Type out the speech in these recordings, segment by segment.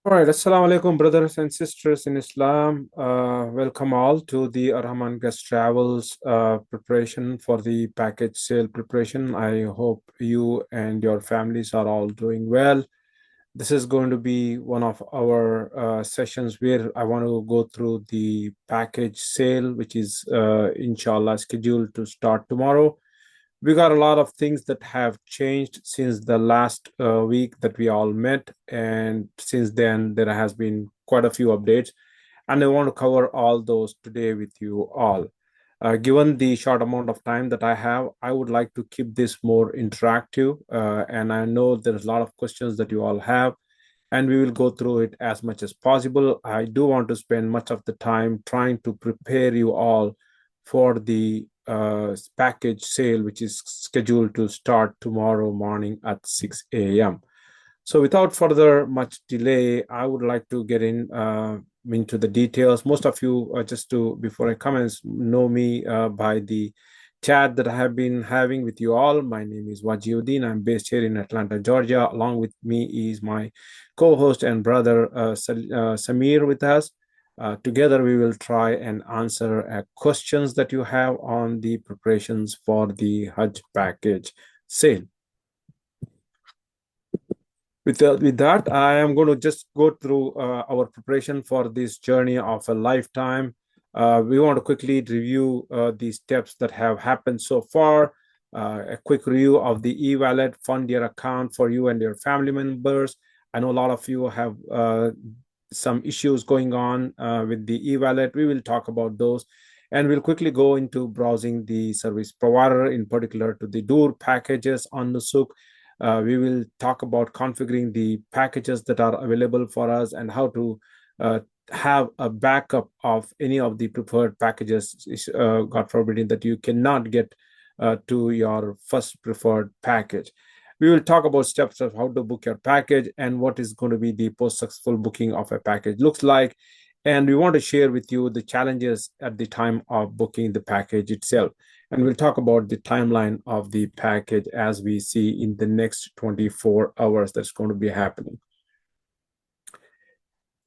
All right, Assalamu alaikum, brothers and sisters in Islam. Welcome all to the Arhaman Guest Travels preparation for the package sale preparation. I hope you and your families are all doing well. This is going to be one of our sessions where I want to go through the package sale, which is inshallah scheduled to start tomorrow. We got a lot of things that have changed since the last week that we all met, and since then there has been quite a few updates, and I want to cover all those today with you all. Given the short amount of time that I have, I would like to keep this more interactive, and I know there's a lot of questions that you all have, and we will go through it as much as possible. I do want to spend much of the time trying to prepare you all for the package sale, which is scheduled to start tomorrow morning at 6 a.m. So without further much delay, I would like to get into the details. Most of you, just to before I commence, know me by the chat that I have been having with you all. My name is Wajiuddin. I'm based here in Atlanta, Georgia. Along with me is my co-host and brother Samir with us. Together, we will try and answer questions that you have on the preparations for the Hajj package sale. With that, I am going to just go through our preparation for this journey of a lifetime. We want to quickly review the steps that have happened so far. A quick review of the e-wallet fund your account for you and your family members. I know a lot of you have some issues going on with the e-wallet. We will talk about those, and we'll quickly go into browsing the service provider, in particular to the Dur packages on Nusuk. We will talk about configuring the packages that are available for us and how to have a backup of any of the preferred packages, God forbid that you cannot get to your first preferred package. We will talk about steps of how to book your package and what is going to be the post-successful booking of a package looks like. And we want to share with you the challenges at the time of booking the package itself. And we'll talk about the timeline of the package as we see in the next 24 hours that's going to be happening.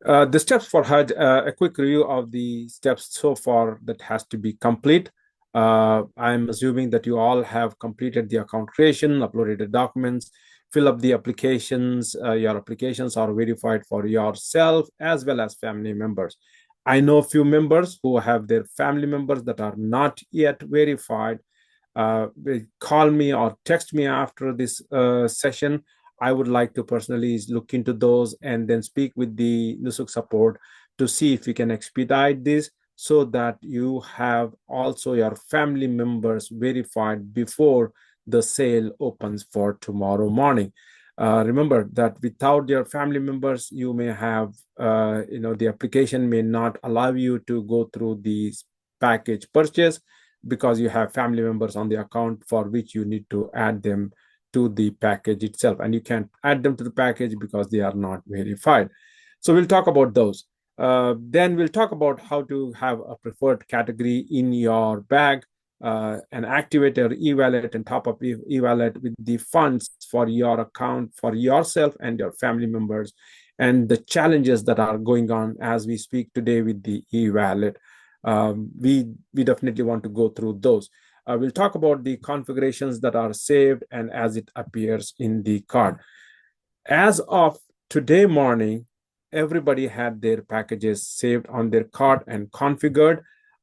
The steps for Hajj, a quick review of the steps so far that has to be complete. I'm assuming that you all have completed the account creation, uploaded the documents, fill up the applications. Your applications are verified for yourself as well as family members. I know a few members who have their family members that are not yet verified. Call me or text me after this session. I would like to personally look into those and then speak with the Nusuk support to see if we can expedite this so that you have also your family members verified before the sale opens for tomorrow morning. Remember that without your family members, you may have, the application may not allow you to go through the package purchase because you have family members on the account for which you need to add them to the package itself. And you can't add them to the package because they are not verified. So we'll talk about those. Then we'll talk about how to have a preferred category in your bag and activate your e-wallet and top up e-wallet with the funds for your account for yourself and your family members, and the challenges that are going on as we speak today with the e-wallet. We definitely want to go through those. We'll talk about the configurations that are saved and as it appears in the card. As of today morning, everybody had their packages saved on their card and configured.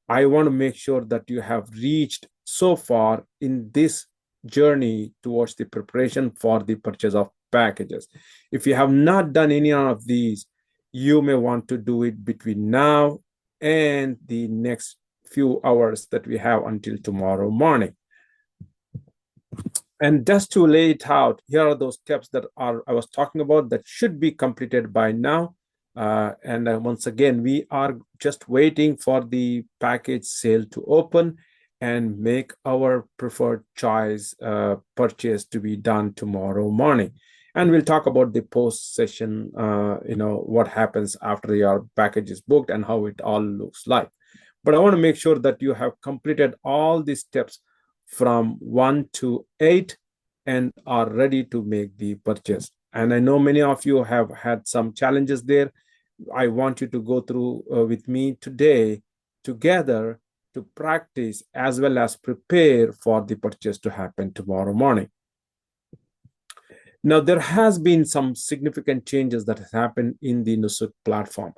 I want to make sure that you have reached so far in this journey towards the preparation for the purchase of packages. If you have not done any of these, you may want to do it between now and the next few hours that we have until tomorrow morning. And just to lay it out, here are those steps that I was talking about that should be completed by now. Once again, we are just waiting for the package sale to open and make our preferred choice purchase to be done tomorrow morning. And we'll talk about the post session, what happens after your package is booked and how it all looks like. But I want to make sure that you have completed all these steps from 1 to 8 and are ready to make the purchase. And I know many of you have had some challenges there. I want you to go through with me today together to practice as well as prepare for the purchase to happen tomorrow morning. Now, there has been some significant changes that have happened in the Nusuk platform.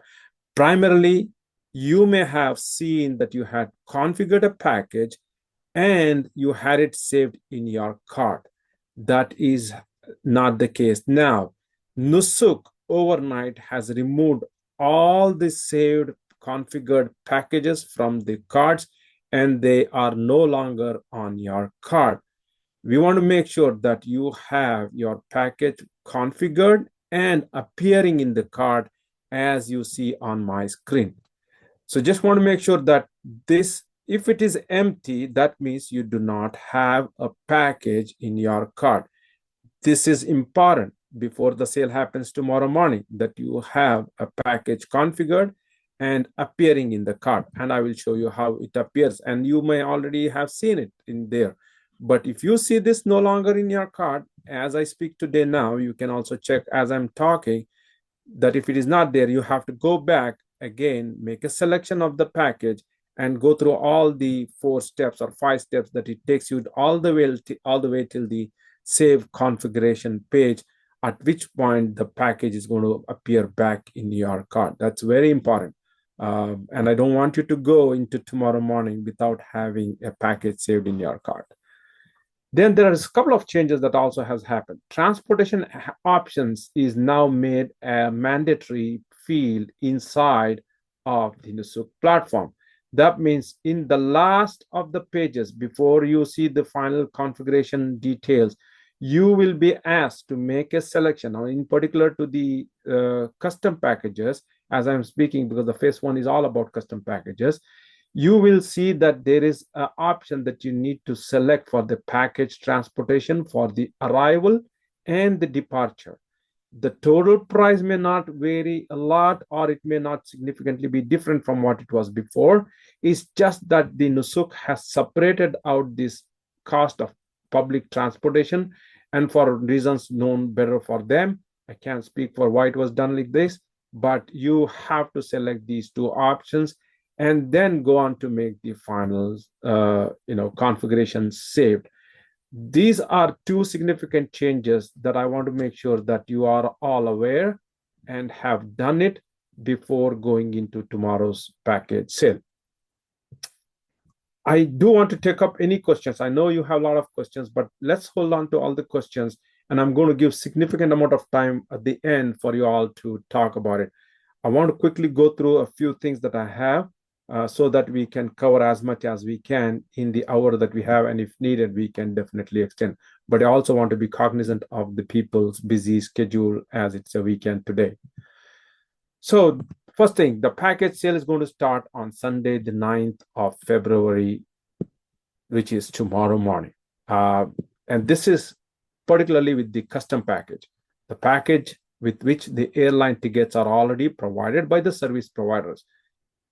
Primarily, you may have seen that you had configured a package and you had it saved in your cart. That is not the case now. Nusuk overnight has removed all the saved configured packages from the carts and they are no longer on your cart. We want to make sure that you have your package configured and appearing in the cart as you see on my screen. So just want to make sure that this, if it is empty, that means you do not have a package in your cart. This is important before the sale happens tomorrow morning, that you have a package configured and appearing in the cart. And I will show you how it appears. And you may already have seen it in there. But if you see this no longer in your cart, as I speak today now, you can also check as I'm talking that if it is not there, you have to go back again, make a selection of the package and go through all the 4 steps or 5 steps that it takes you all the way till the save configuration page, at which point the package is going to appear back in your cart. That's very important. And I don't want you to go into tomorrow morning without having a package saved in your cart. Then there is a couple of changes that also has happened. Transportation options is now made a mandatory field inside of the Nusuk platform. That means in the last of the pages, before you see the final configuration details, you will be asked to make a selection, or in particular to the custom packages, as I'm speaking, because the phase 1 is all about custom packages. You will see that there is an option that you need to select for the package transportation for the arrival and the departure. The total price may not vary a lot, or it may not significantly be different from what it was before. It's just that the Nusuk has separated out this cost of public transportation, and for reasons known better for them. I can't speak for why it was done like this, but you have to select these 2 options and then go on to make the final configuration saved. These are 2 significant changes that I want to make sure that you are all aware and have done it before going into tomorrow's package sale. I do want to take up any questions. I know you have a lot of questions, but let's hold on to all the questions, and I'm going to give significant amount of time at the end for you all to talk about it. I want to quickly go through a few things that I have so that we can cover as much as we can in the hour that we have, and if needed, we can definitely extend. But I also want to be cognizant of the people's busy schedule as it's a weekend today. So first thing, the package sale is going to start on Sunday, the 9th of February, which is tomorrow morning. And this is particularly with the custom package, the package with which the airline tickets are already provided by the service providers.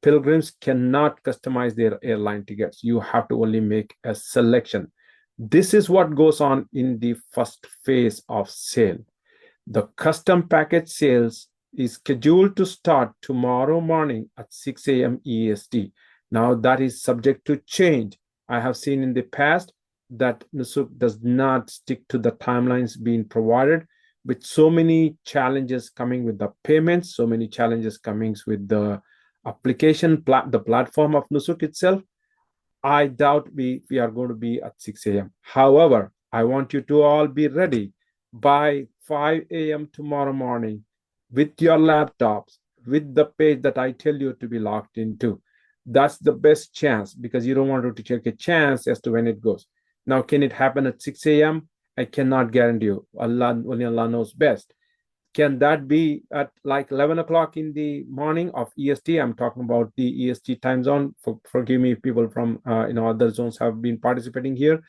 Pilgrims cannot customize their airline tickets. You have to only make a selection. This is what goes on in the first phase of sale. The custom package sales is scheduled to start tomorrow morning at 6 a.m. EST. Now that is subject to change. I have seen in the past that Nusuk does not stick to the timelines being provided, with so many challenges coming with the payments, so many challenges coming with the application, the platform of Nusuk itself. I doubt we are going to be at 6 a.m. However, I want you to all be ready by 5 a.m. tomorrow morning with your laptops, with the page that I tell you to be logged into. That's the best chance, because you don't want to take a chance as to when it goes. Now, can it happen at 6 a.m.? I cannot guarantee you. Only Allah knows best. Can that be at like 11 o'clock in the morning of EST? I'm talking about the EST time zone. Forgive me if people from other zones have been participating here.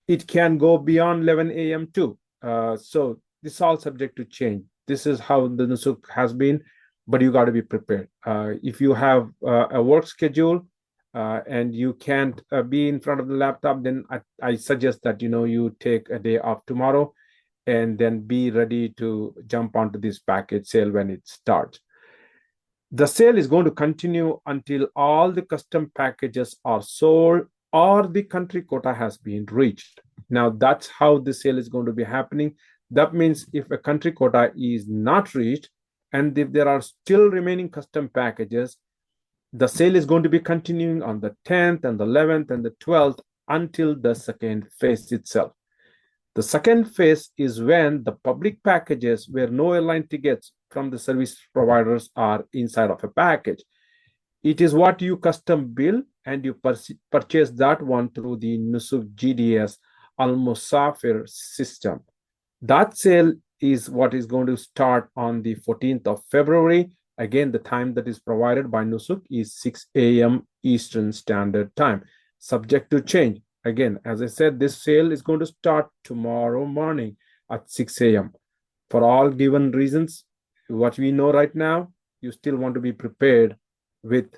It can go beyond 11 a.m. too. So this is all subject to change. This is how the Nusuk has been, but you got to be prepared. If you have a work schedule and you can't be in front of the laptop, then I suggest that you take a day off tomorrow and then be ready to jump onto this package sale when it starts. The sale is going to continue until all the custom packages are sold or the country quota has been reached. Now, that's how the sale is going to be happening. That means if a country quota is not reached and if there are still remaining custom packages, the sale is going to be continuing on the 10th and the 11th and the 12th until the second phase itself. The second phase is when the public packages where no airline tickets from the service providers are inside of a package. It is what you custom bill and you purchase that one through the Nusuk GDS Al Musafir system. That sale is what is going to start on the 14th of February. Again, the time that is provided by Nusuk is 6 a.m. Eastern Standard Time, subject to change. Again, as I said, this sale is going to start tomorrow morning at 6 a.m. For all given reasons, what we know right now, you still want to be prepared with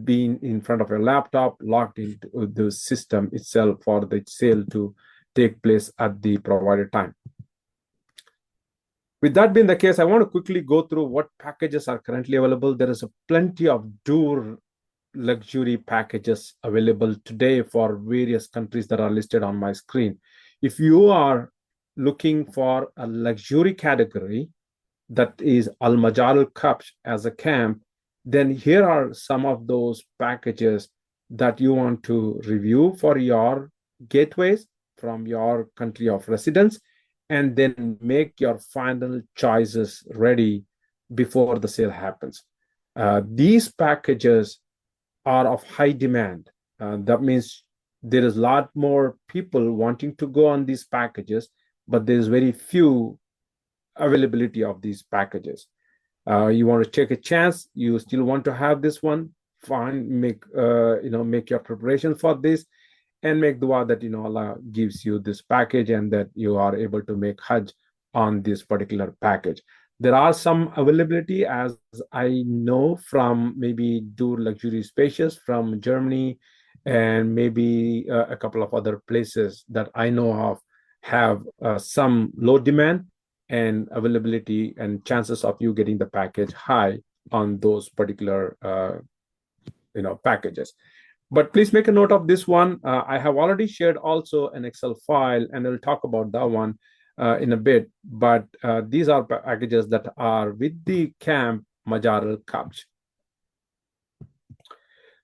being in front of your laptop, logged into the system itself for the sale to take place at the provided time. With that being the case, I want to quickly go through what packages are currently available. There is plenty of Dur luxury packages available today for various countries that are listed on my screen. If you are looking for a luxury category that is Al Majar Al Kapsh as a camp, then here are some of those packages that you want to review for your gateways from your country of residence, and then make your final choices ready before the sale happens. These packages are of high demand. That means there is a lot more people wanting to go on these packages, but there's very few availability of these packages. You want to take a chance, you still want to have this one, fine, make your preparation for this, and make dua that Allah gives you this package and that you are able to make Hajj on this particular package. There are some availability, as I know, from maybe Dur Luxury Spacious from Germany, and maybe a couple of other places that I know of have some low demand and availability and chances of you getting the package high on those particular packages. But please make a note of this one. I have already shared also an Excel file, and I'll talk about that one in a bit. But these are packages that are with the camp Majar Al Kapsh.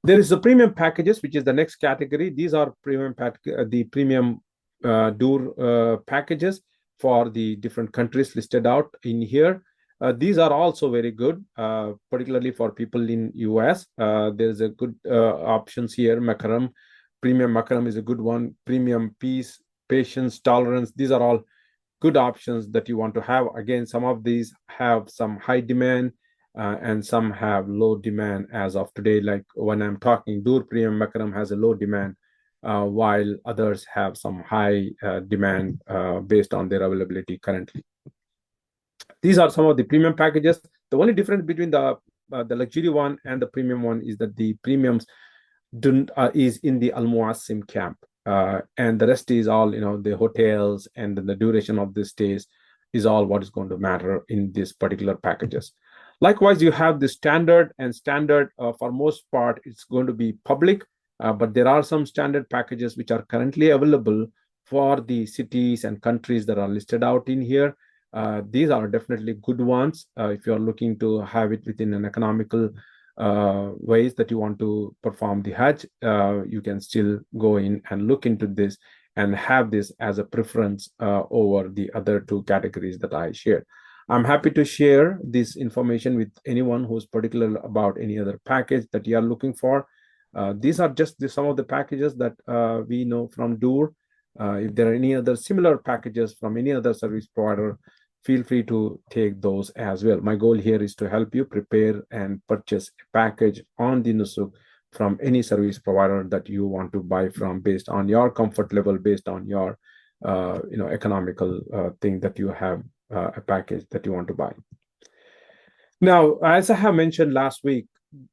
There is the premium packages, which is the next category. These are the premium Dur packages for the different countries listed out in here. These are also very good, particularly for people in US. There's a good options here. Makaram, premium Makaram is a good one. Premium peace, patience, tolerance. These are all good options that you want to have. Again, some of these have some high demand and some have low demand as of today. Like when I'm talking, Dur Premium Makaram has a low demand, while others have some high demand based on their availability currently. These are some of the premium packages. The only difference between the luxury one and the premium one is that the premiums is in the Al Muassim camp, and the rest is all the hotels and the duration of the stays is all what is going to matter in these particular packages. Likewise, you have the standard, and standard for most part it's going to be public, but there are some standard packages which are currently available for the cities and countries that are listed out in here. These are definitely good ones. If you're looking to have it within an economical ways that you want to perform the Hajj, you can still go in and look into this and have this as a preference over the other two categories that I shared. I'm happy to share this information with anyone who's particular about any other package that you are looking for. These are just some of the packages that we know from Dur. If there are any other similar packages from any other service provider, feel free to take those as well. My goal here is to help you prepare and purchase a package on the Nusuk from any service provider that you want to buy from, based on your comfort level, based on your economical thing that you have, a package that you want to buy. Now, as I have mentioned last week,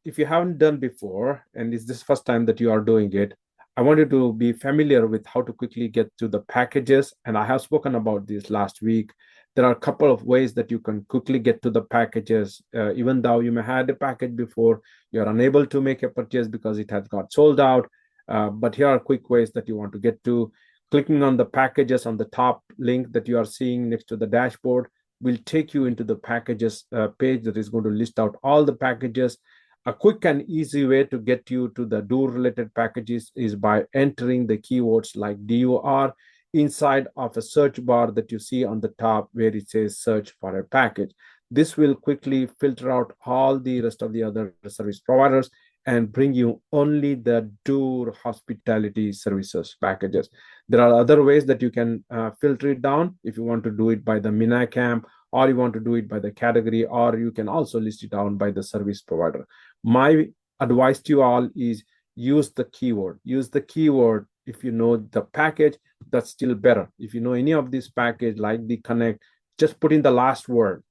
if you haven't done before and it's this first time that you are doing it, I want you to be familiar with how to quickly get to the packages. And I have spoken about this last week. There are a couple of ways that you can quickly get to the packages. Even though you may have had a package before, you're unable to make a purchase because it has got sold out. But here are quick ways that you want to get to. Clicking on the packages on the top link that you are seeing next to the dashboard will take you into the packages page that is going to list out all the packages. A quick and easy way to get you to the DOOR related packages is by entering the keywords like DOR inside of a search bar that you see on the top where it says search for a package. This will quickly filter out all the rest of the other service providers and bring you only the DOOR hospitality services packages. There are other ways that you can filter it down if you want to do it by the MENA camp, or you want to do it by the category, or you can also list it down by the service provider. My advice to you all is use the keyword. Use the keyword. If you know the package, that's still better. If you know any of this package like the connect, just put in the last word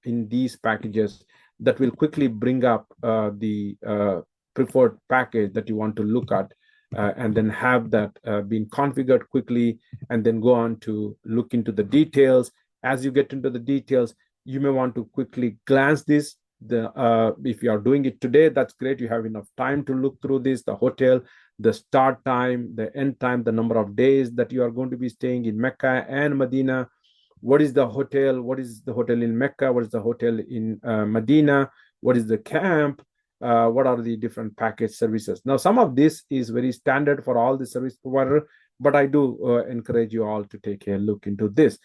in these packages. That will quickly bring up the preferred package that you want to look at, and then have that being configured quickly, and then go on to look into the details. As you get into the details, you may want to quickly glance this. If you are doing it today, that's great. You have enough time to look through this, the hotel, the start time, the end time, the number of days that you are going to be staying in Mecca and Medina. What is the hotel? What is the hotel in Mecca? What is the hotel in Medina? What is the camp? What are the different package services? Now, some of this is very standard for all the service provider, but I do encourage you all to take a look into this.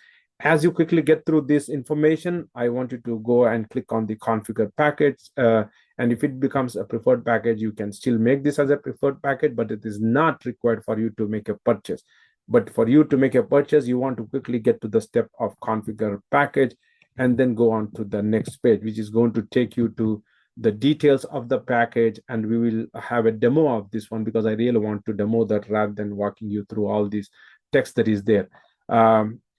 As you quickly get through this information, I want you to go and click on the configure package. And if it becomes a preferred package, you can still make this as a preferred package, but it is not required for you to make a purchase. But for you to make a purchase, you want to quickly get to the step of configure package and then go on to the next page, which is going to take you to the details of the package. And we will have a demo of this one because I really want to demo that rather than walking you through all this text that is there.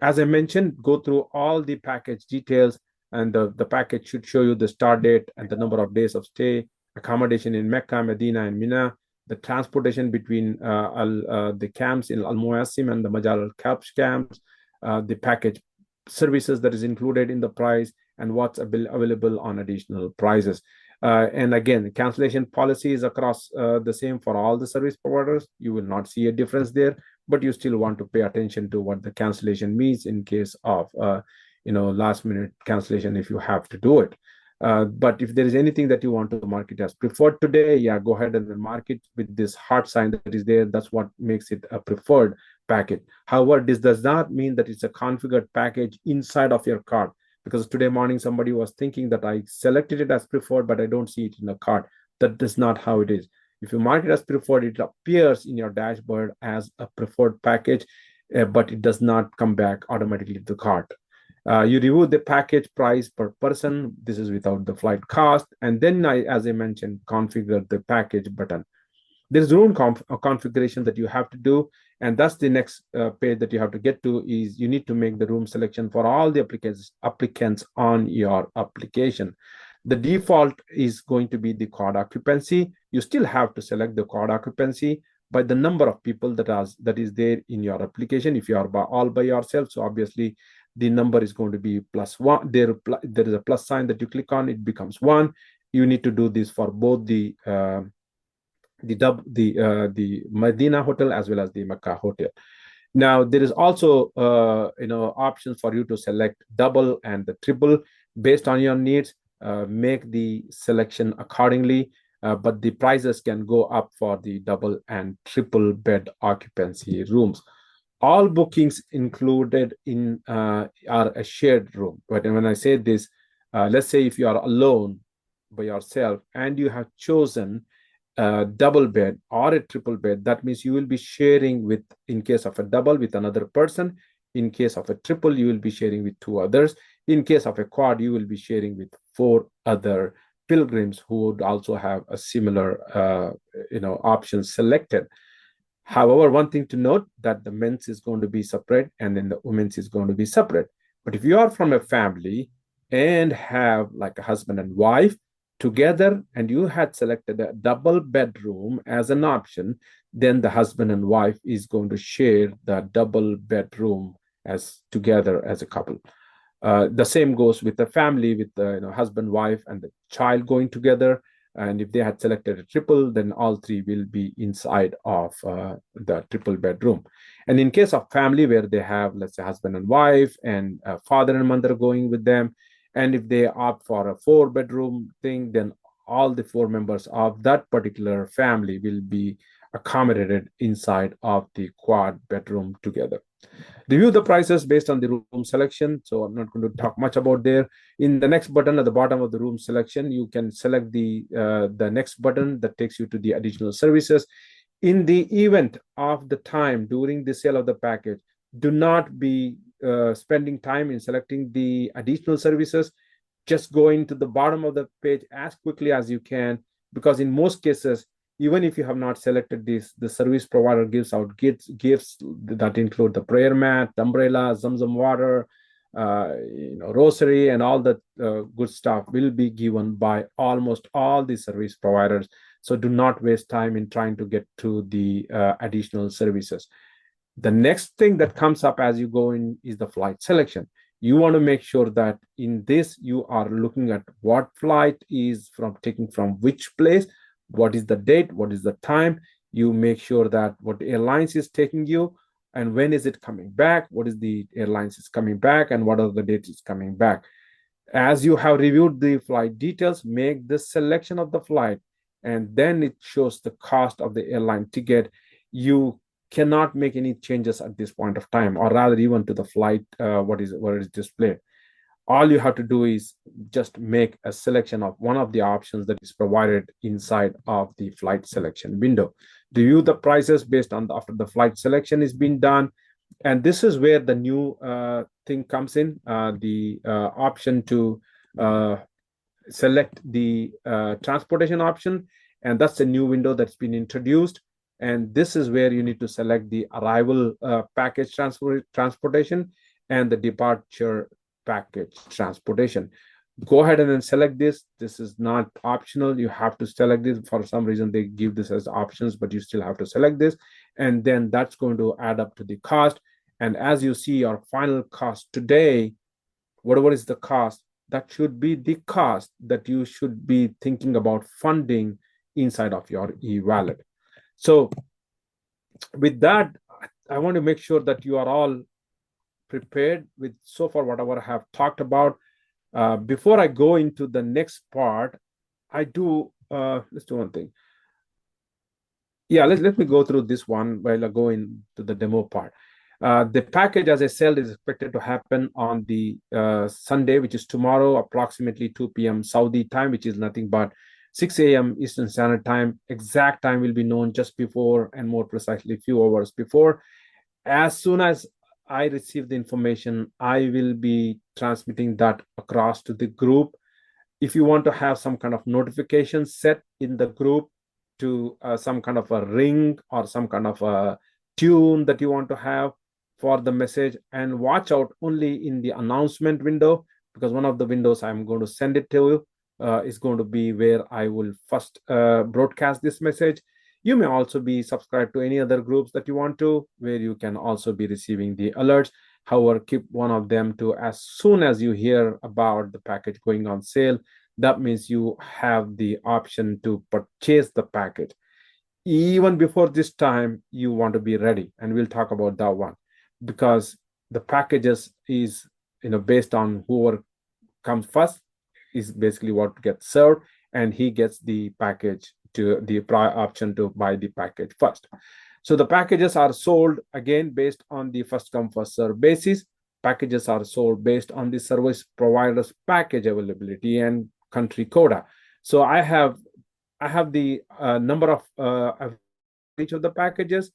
As I mentioned, go through all the package details, and the package should show you the start date and the number of days of stay, accommodation in Mecca, Medina, and Mina, the transportation between the camps in Al Muasim and the Majal Al Kabsh camps, the package services that is included in the price, and what's available on additional prices. And again, cancellation policy is across the same for all the service providers. You will not see a difference there, but you still want to pay attention to what the cancellation means in case of last minute cancellation if you have to do it. But if there is anything that you want to mark it as preferred today, yeah, go ahead and mark it with this heart sign that is there. That's what makes it a preferred package. However, this does not mean that it's a configured package inside of your cart, because today morning somebody was thinking that I selected it as preferred, but I don't see it in the cart. That is not how it is. If you mark it as preferred, it appears in your dashboard as a preferred package, but it does not come back automatically to the cart. You review the package price per person. This is without the flight cost. And then, as I mentioned, configure the package button. There's room configuration that you have to do. And that's the next page that you have to get to, is you need to make the room selection for all the applicants on your application. The default is going to be the card occupancy. You still have to select the card occupancy by the number of people that is there in your application. If you are all by yourself, so obviously the number is going to be +1. There is a plus sign that you click on, it becomes 1. You need to do this for both the Medina hotel as well as the Mecca hotel. Now there is also options for you to select double and the triple based on your needs. Make the selection accordingly, but the prices can go up for the double and triple bed occupancy rooms. All bookings included in are a shared room. But when I say this, let's say if you are alone by yourself and you have chosen a double bed or a triple bed, that means you will be sharing with, in case of a double, with another person. In case of a triple, you will be sharing with 2 others. In case of a quad, you will be sharing with 4 other pilgrims who would also have a similar option selected. However, one thing to note, that the men's is going to be separate and then the women's is going to be separate. But if you are from a family and have like a husband and wife, together and you had selected a double bedroom as an option, then the husband and wife is going to share the double bedroom as together as a couple. The same goes with the family, with the husband, wife, and the child going together. And if they had selected a triple, then all three will be inside of the triple bedroom. And in case of family where they have, let's say, husband and wife and father and mother going with them, and if they opt for a 4 bedroom thing, then all the 4 members of that particular family will be accommodated inside of the quad bedroom together. Review the prices based on the room selection. So I'm not going to talk much about there. In the next button at the bottom of the room selection, you can select the next button that takes you to the additional services. In the event of the time during the sale of the package, do not be spending time in selecting the additional services. Just go into the bottom of the page as quickly as you can, because in most cases, even if you have not selected this, the service provider gives out gifts that include the prayer mat, the umbrella, Zamzam water, rosary, and all that good stuff will be given by almost all the service providers. So do not waste time in trying to get to the additional services. The next thing that comes up as you go in is the flight selection. You want to make sure that in this you are looking at what flight is taking from which place, what is the date, what is the time. You make sure that what airlines is taking you and when is it coming back, what is the airlines is coming back, and what are the dates is coming back. As you have reviewed the flight details, make the selection of the flight, and then it shows the cost of the airline ticket. You cannot make any changes at this point of time, or rather even to the flight, what is displayed. All you have to do is just make a selection of one of the options that is provided inside of the flight selection window. Review the prices based on after the flight selection is being done. And this is where the new thing comes in, the option to select the transportation option. And that's a new window that's been introduced. And this is where you need to select the arrival package transportation and the departure package transportation. Go ahead and then select this. This is not optional. You have to select this. For some reason, they give this as options, but you still have to select this. And then that's going to add up to the cost. And as you see, your final cost today, whatever is the cost, that should be the cost that you should be thinking about funding inside of your e-wallet. So with that, I want to make sure that you are all prepared with so far whatever I have talked about. Before I go into the next part, let's do one thing. Yeah, let me go through this one while I go into the demo part. The package, as I said, is expected to happen on the Sunday, which is tomorrow, approximately 2 p.m. Saudi time, which is nothing but 6 a.m. Eastern Standard Time. Exact time will be known just before, and more precisely, a few hours before. As soon as I receive the information, I will be transmitting that across to the group. If you want to have some kind of notification set in the group to some kind of a ring or some kind of a tune that you want to have for the message, and watch out only in the announcement window, because one of the windows I'm going to send it to you is going to be where I will first broadcast this message. You may also be subscribed to any other groups that you want to, where you can also be receiving the alerts. However, keep one of them to as soon as you hear about the package going on sale. That means you have the option to purchase the package. Even before this time, you want to be ready, and we'll talk about that one, because the packages is based on whoever comes first is basically what gets served, and he gets the package to the option to buy the package first. So the packages are sold again based on the first come first serve basis. Packages are sold based on the service provider's package availability and country quota. So I have the number of each of the packages.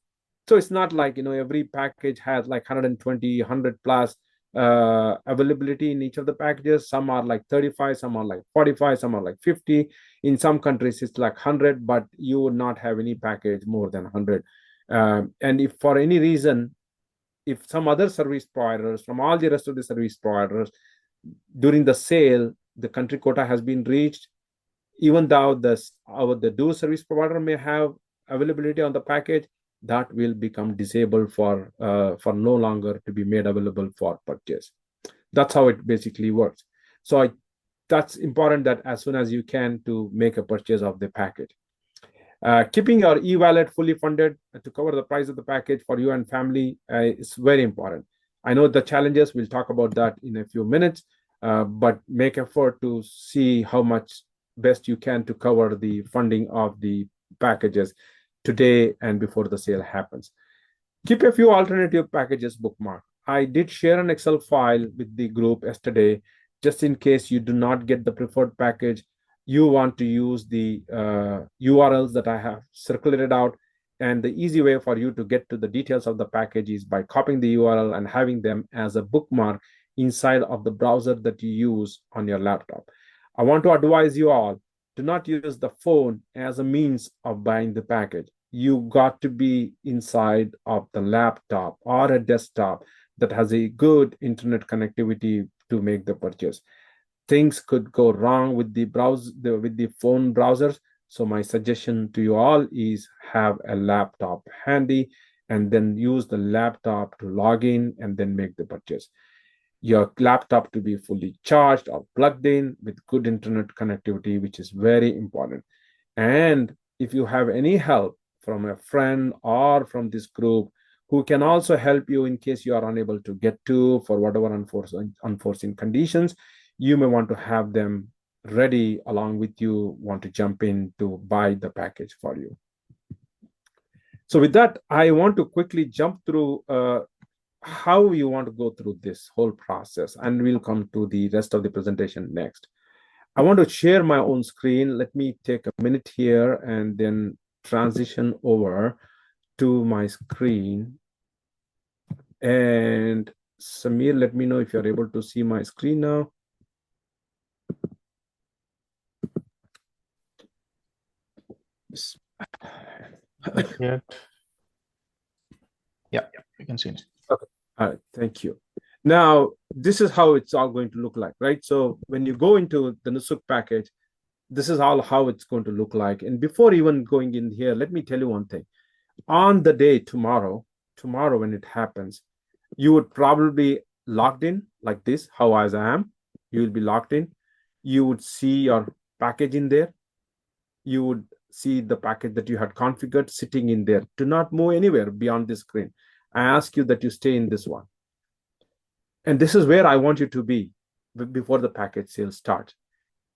So it's not like every package has like 120, 100 plus availability in each of the packages. Some are like 35, some are like 45, some are like 50. In some countries it's like 100, but you would not have any package more than 100. And if for any reason, if some other service providers from all the rest of the service providers during the sale, the country quota has been reached, Even though the do service provider may have availability on the package, that will become disabled for no longer to be made available for purchase. That's how it basically works. So that's important that as soon as you can to make a purchase of the package. Keeping your e-wallet fully funded to cover the price of the package for you and family is very important. I know the challenges, we'll talk about that in a few minutes, but make effort to see how much best you can to cover the funding of the packages today and before the sale happens. Keep a few alternative packages bookmarked. I did share an Excel file with the group yesterday, just in case you do not get the preferred package. You want to use the URLs that I have circulated out. And the easy way for you to get to the details of the package is by copying the URL and having them as a bookmark inside of the browser that you use on your laptop. I want to advise you all, do not use the phone as a means of buying the package. You got to be inside of the laptop or a desktop that has a good internet connectivity to make the purchase. Things could go wrong with the phone browsers. So my suggestion to you all is have a laptop handy and then use the laptop to log in and then make the purchase. Your laptop to be fully charged or plugged in with good internet connectivity, which is very important. And if you have any help from a friend or from this group who can also help you in case you are unable to get to for whatever unforeseen conditions, you may want to have them ready along with you, want to jump in to buy the package for you. So with that, I want to quickly jump through how you want to go through this whole process, and we'll come to the rest of the presentation next. I want to share my own screen. Let me take a minute here and then transition over to my screen. And Samir, let me know if you're able to see my screen now. Yet. Yeah, you can see it. Okay. All right, thank you. Now, this is how it's all going to look like, right? So when you go into the Nusuk package, this is all how it's going to look like. And before even going in here, let me tell you one thing. On the day tomorrow when it happens, you would probably be logged in like this, how as I am. You will be logged in. You would see your package in there. You would see the package that you had configured sitting in there. Do not move anywhere beyond this screen. I ask you that you stay in this one. And this is where I want you to be before the package sale starts.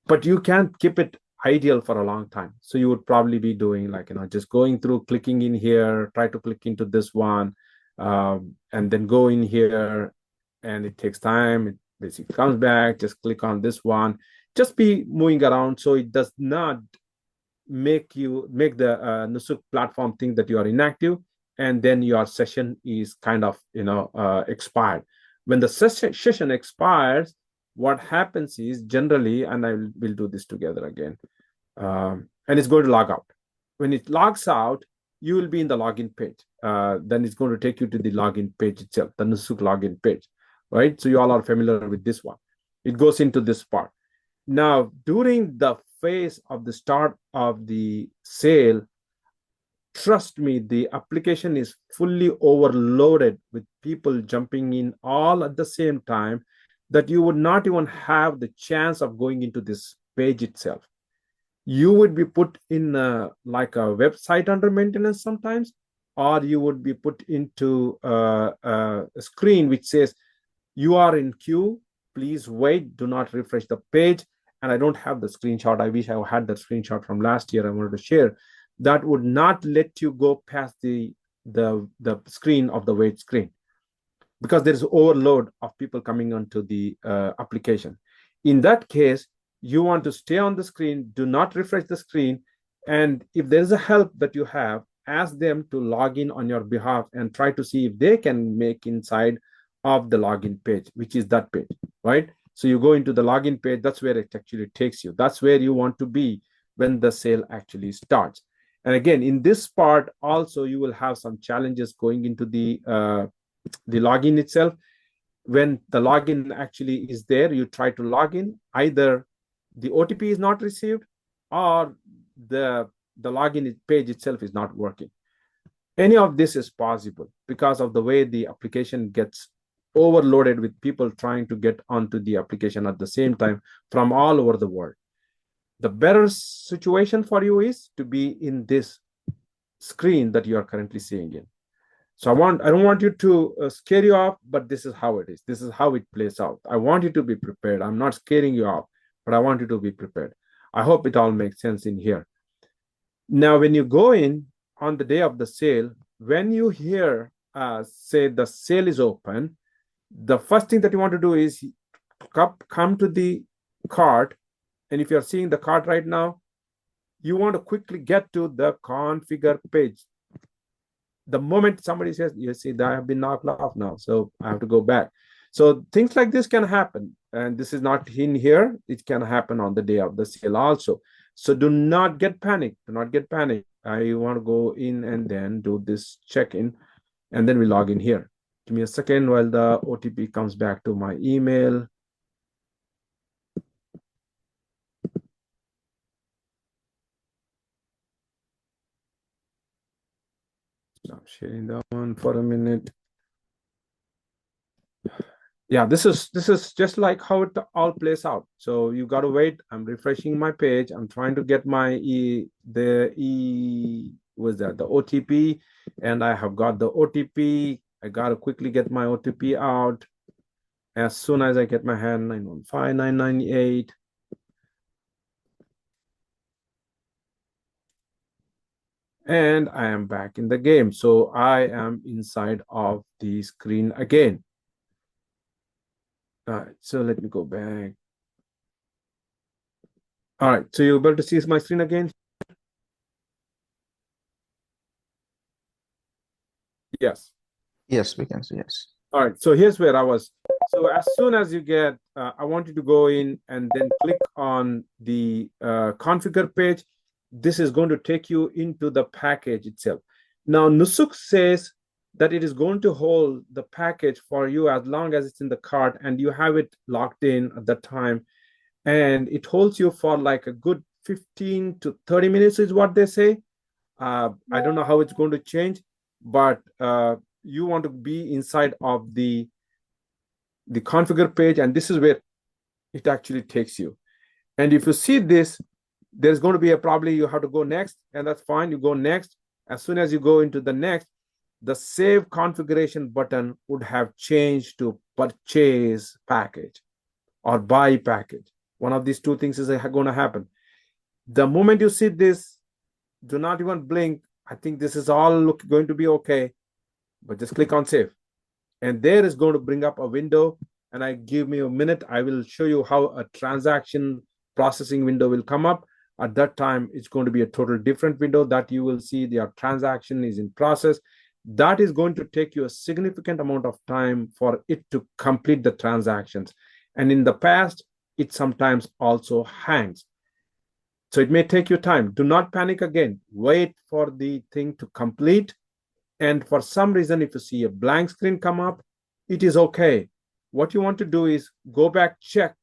But you can't keep it ideal for a long time. So you would probably be doing like, just going through, clicking in here, try to click into this one, and then go in here, and it takes time. It basically comes back, just click on this one. Just be moving around so it does not make the Nusuk platform think that you are inactive, and then your session is kind of expired. When the session expires, what happens is generally, and I will do this together again, and it's going to log out. When it logs out, you will be in the login page. Then it's going to take you to the login page itself, the Nusuk login page, right? So you all are familiar with this one. It goes into this part. Now, during the phase of the start of the sale, trust me, the application is fully overloaded with people jumping in all at the same time that you would not even have the chance of going into this page itself. You would be put in like a website under maintenance sometimes, or you would be put into a screen which says, you are in queue, please wait, do not refresh the page. And I don't have the screenshot. I wish I had that screenshot from last year I wanted to share. That would not let you go past the screen of the wait screen, because there's overload of people coming onto the application. In that case, you want to stay on the screen, do not refresh the screen, and if there's a help that you have, ask them to log in on your behalf and try to see if they can make inside of the login page, which is that page, right? So you go into the login page, that's where it actually takes you. That's where you want to be when the sale actually starts. And again, in this part also, you will have some challenges going into the login itself. When the login actually is there, you try to log in, either the OTP is not received, or the login page itself is not working. Any of this is possible because of the way the application gets overloaded with people trying to get onto the application at the same time from all over the world. The better situation for you is to be in this screen that you are currently seeing in. So I don't want you to scare you off, but this is how it is. This is how it plays out. I want you to be prepared. I'm not scaring you off, but I want you to be prepared. I hope it all makes sense in here. Now, when you go in on the day of the sale, when you hear say the sale is open, the first thing that you want to do is come to the cart. And if you're seeing the cart right now, you want to quickly get to the configure page. The moment somebody says, you see, that I have been knocked off now, so I have to go back. So things like this can happen. And this is not in here. It can happen on the day of the sale also. So do not get panicked. Do not get panicked. I want to go in and then do this check-in, and then we log in here. Give me a second while the OTP comes back to my email. Stop sharing that one for a minute. Yeah, this is just like how it all plays out. So you got to wait. I'm refreshing my page. I'm trying to get my the OTP, and I have got the OTP. I got to quickly get my OTP out as soon as I get my hand. 915998. And I am back in the game. So I am inside of the screen again. All right, so let me go back. All right, so you're able to see my screen again? Yes. Yes, we can see. Yes. All right, so here's where I was. So as soon as you get, I want you to go in and then click on the configure page. This is going to take you into the package itself. Now, Nusuk says that it is going to hold the package for you as long as it's in the cart and you have it locked in at that time. And it holds you for like a good 15 to 30 minutes is what they say. I don't know how it's going to change, but you want to be inside of the configure page, and this is where it actually takes you. And if you see this, there's going to be probably you have to go next, and that's fine. You go next. As soon as you go into the next, the save configuration button would have changed to purchase package or buy package. One of these two things is going to happen. The moment you see this, do not even blink. I think this is all going to be okay, but just click on save. And there is going to bring up a window, and I give me a minute. I will show you how a transaction processing window will come up. At that time, it's going to be a total different window that you will see your transaction is in process. That is going to take you a significant amount of time for it to complete the transactions. And in the past, it sometimes also hangs. So it may take you time. Do not panic again. Wait for the thing to complete. And for some reason, if you see a blank screen come up, it is okay. What you want to do is go back, check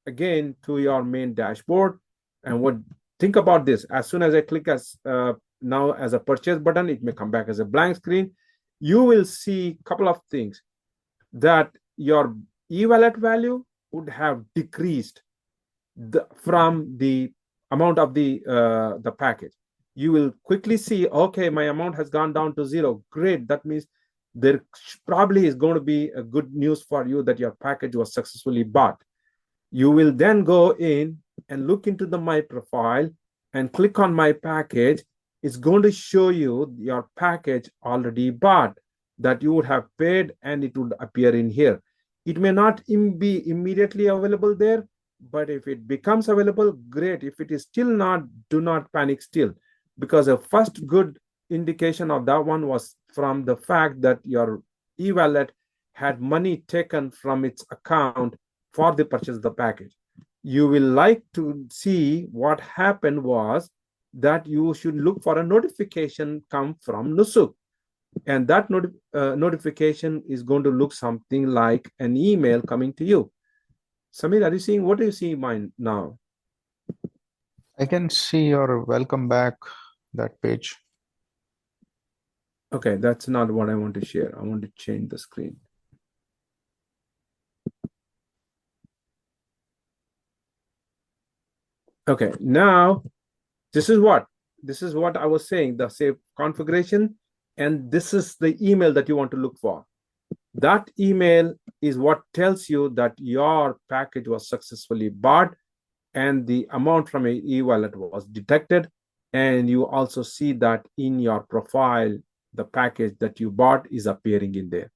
again to your main dashboard. And think about this. As soon as I click now as a purchase button, it may come back as a blank screen. You will see a couple of things that your e-wallet value would have decreased from the amount of the package. You will quickly see, okay, my amount has gone down to 0. Great. That means there probably is going to be a good news for you that your package was successfully bought. You will then go in and look into the My Profile and click on My Package. It's going to show you your package already bought that you would have paid, and it would appear in here. It may not be immediately available there, but if it becomes available, great. If it is still not, do not panic still, because a first good indication of that one was from the fact that your e-wallet had money taken from its account for the purchase of the package. You will like to see what happened was that you should look for a notification come from Nusuk. And that notification is going to look something like an email coming to you. Samir, are you seeing, what do you see mine now? I can see your welcome back, that page. Okay, that's not what I want to share. I want to change the screen. Okay, now this is what I was saying, the save configuration, and this is the email that you want to look for. That email is what tells you that your package was successfully bought and the amount from a e-wallet was detected. And you also see that in your profile, the package that you bought is appearing in there.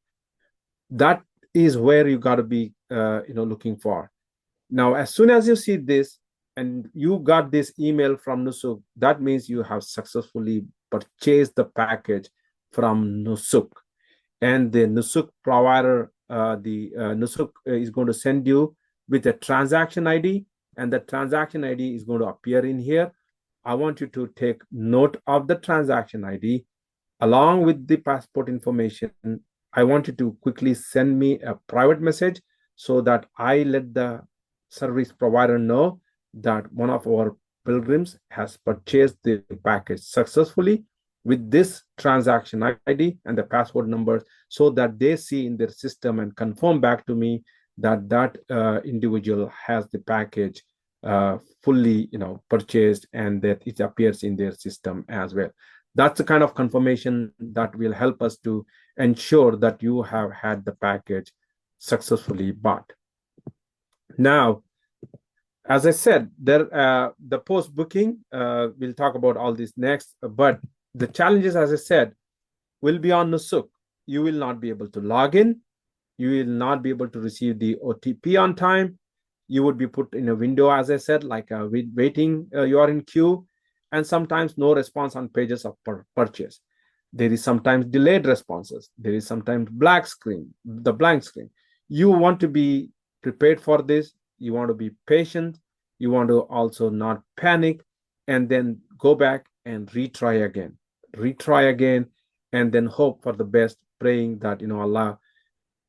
That is where you got to be looking for. Now, as soon as you see this and you got this email from Nusuk, that means you have successfully purchased the package from Nusuk. And the Nusuk provider, Nusuk is going to send you with a transaction ID, and the transaction ID is going to appear in here. I want you to take note of the transaction ID along with the passport information. I want you to quickly send me a private message so that I let the service provider know that one of our pilgrims has purchased the package successfully with this transaction ID and the password numbers, so that they see in their system and confirm back to me that that individual has the package fully purchased, and that it appears in their system as well. That's the kind of confirmation that will help us to ensure that you have had the package successfully bought. Now, as I said, the post booking, we'll talk about all this next, but the challenges, as I said, will be on Nusuk. You will not be able to log in. You will not be able to receive the OTP on time. You would be put in a window, as I said, like waiting, you are in queue, and sometimes no response on pages of purchase. There is sometimes delayed responses. There is sometimes blank screen. You want to be prepared for this. You want to be patient. You want to also not panic, and then go back and retry again, and then hope for the best, praying that Allah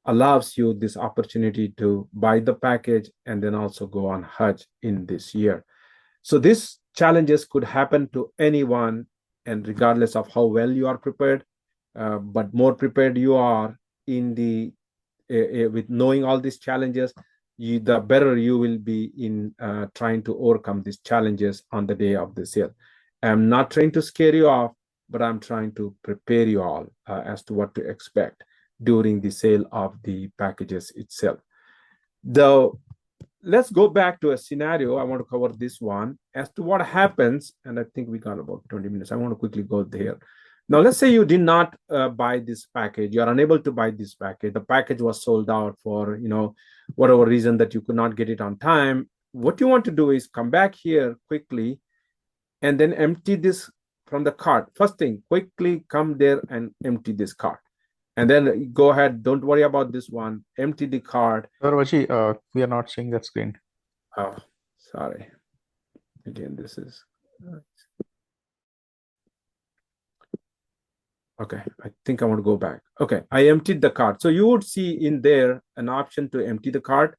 allows you this opportunity to buy the package and then also go on Hajj in this year. So these challenges could happen to anyone, and regardless of how well you are prepared, but more prepared you are in the with knowing all these challenges, the better you will be in trying to overcome these challenges on the day of the sale. I'm not trying to scare you off, but I'm trying to prepare you all as to what to expect during the sale of the packages itself. Though, let's go back to a scenario. I want to cover this one as to what happens, and I think we got about 20 minutes. I want to quickly go there. Now, let's say you did not buy this package. You are unable to buy this package. The package was sold out for whatever reason that you could not get it on time. What you want to do is come back here quickly and then empty this from the cart. First thing, quickly come there and empty this cart. And then go ahead. Don't worry about this one. Empty the cart. Vachi, we are not seeing that screen. Oh, sorry. Again, this is... Okay, I think I want to go back. Okay, I emptied the cart. So you would see in there an option to empty the cart,